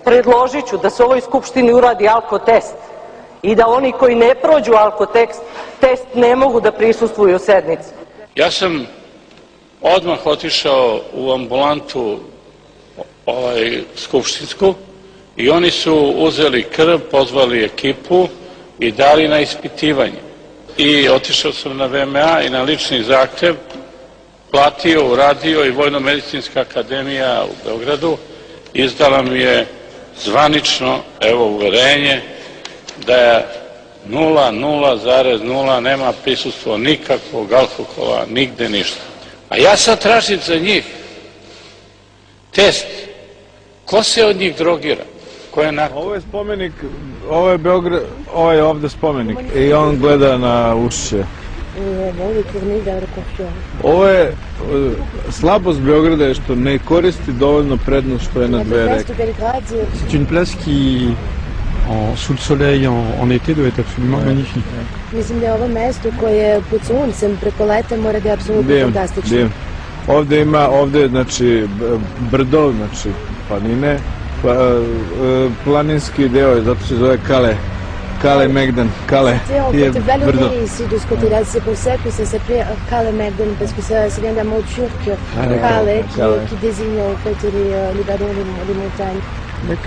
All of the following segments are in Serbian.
predložit ću da se u ovoj Skupštini uradi alkotest i da oni koji ne prođu alkotest ne mogu da prisustvuju sednici. Ja sam odmah otišao u ambulantu skupštinsku i oni su uzeli krv, pozvali ekipu i dali na ispitivanje. I otišao sam na VMA i na lični zahtev platio, uradio i Vojno-medicinska akademija u Beogradu izdala mi je zvanično, evo, uverenje da je 0,0 nema prisustvo nikakvog alkohola, nigde ništa. A ja sad tražim za njih test. Ko se od njih drogira? Ko je narko? Ovo je spomenik, ovo je Beograd, ovo je ovde spomenik i on gleda na ušće. Ovo je slabost Beograda je što ne koristi dovoljno prednost što je na dve reke. C'est une place qui, sous le soleil en été, doit être absolument magnifique. Mislim da je ovo mesto koje pod suncem preko leta mora da je apsolutno fantastično. Ovde ima, znači, brdo, znači, planine, planinski deo, zato se zove Kale Megdan. Kale je brdo. Ici, de ce côté-là, c'est pour ça que ça s'appelait Kale Megdan, parce que ça vient d'un mot turc, Kale, qui désigne en fait les vallons, les montagnes.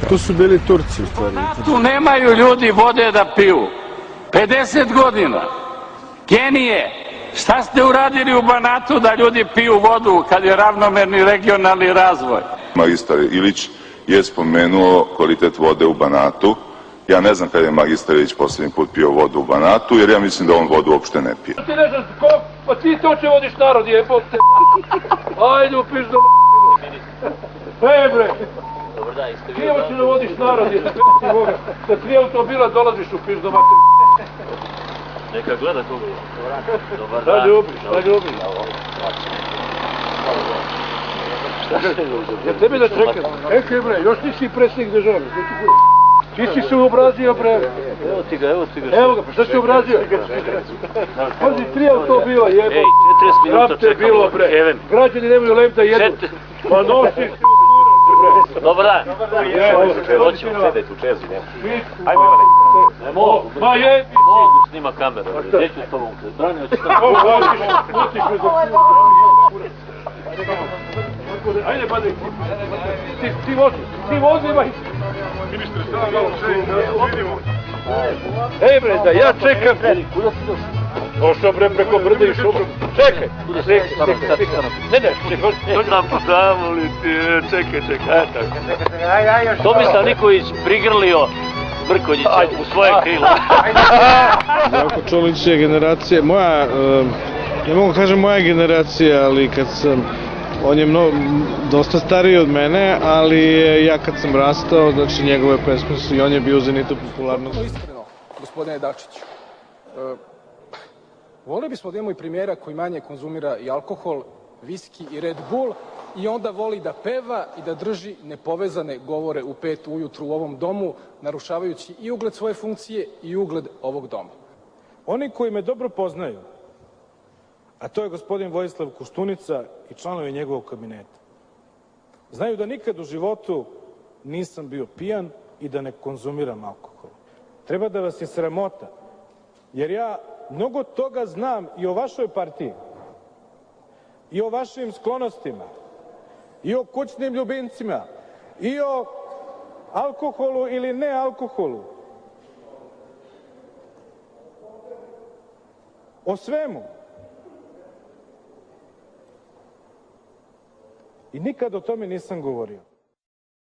Tu su bili Turci, u stvari. Tu nemaju ljudi vode da piju. 50 godina. Genije. Šta ste uradili u Banatu da ljudi piju vodu kad je ravnomerni regionalni razvoj? Magistar Ilić je spomenuo kvalitet vode u Banatu. Ja ne znam kada je magistar Ilić poslednji put pio vodu u Banatu, jer ja mislim da on vodu uopšte ne pije. Ti ne znaš ko, pa ti to će vodiš narod, jebote. Ajde u piždu bre. Ti hoće da vodiš narod, jebote Boga. Sa 3 automobila dolaziš u piždu mater. Neka gleda koga. Dobar dan. Da ljubiš. Ja tebi da čekam. Čekaj bre, još nisi predsjednik države. Ti si se obrazio bre. Evo ti ga. Evo ga, pa šta si obrazio? Pazi, 3 automobila jebo. Ej, 40 minuta čekamo. Građani nemaju lep da jedu. Pa nosi si u kurac bre. Dobar dan. Hoćemo sedeti u čezi, nema. Ajmo Ivane. Ne mogu. Ma jebi si. Mogu, snima kamera. Gdje ću s tobom? Brani, hoćeš tamo. Utiš me za kurac. Ajde, Badrik. Ti vozi, imaj. Ministre, sada malo vidimo. Ej bre, da ja čekam. Kuda si došao? Došao bre preko brda i šukom. Čekaj. Ne, čekaj. Znam tamo li ti, čekaj. Tomislav Nikolić prigrlio Mrkonjića u svoje krilo. Marko Čolić je generacija, moja, ne mogu kažem moja generacija, ali kad sam, on je dosta stariji od mene, ali ja kad sam rastao, znači njegove pesme su i on je bio zenitu popularnost. Iskreno, gospodine Dačiću, volili bismo da imamo i premijera koji manje konzumira i alkohol, viski i Red Bull i onda voli da peva i da drži nepovezane govore u 5 ujutru u ovom domu, narušavajući i ugled svoje funkcije i ugled ovog doma. Oni koji me dobro poznaju, a to je gospodin Vojislav Koštunica i članovi njegovog kabineta, znaju da nikad u životu nisam bio pijan i da ne konzumiram alkohol. Treba da vas je sramota, jer ja mnogo toga znam i o vašoj partiji, i o vašim sklonostima, i o kućnim ljubimcima, i o alkoholu ili ne alkoholu. O svemu. I nikad o tome nisam govorio.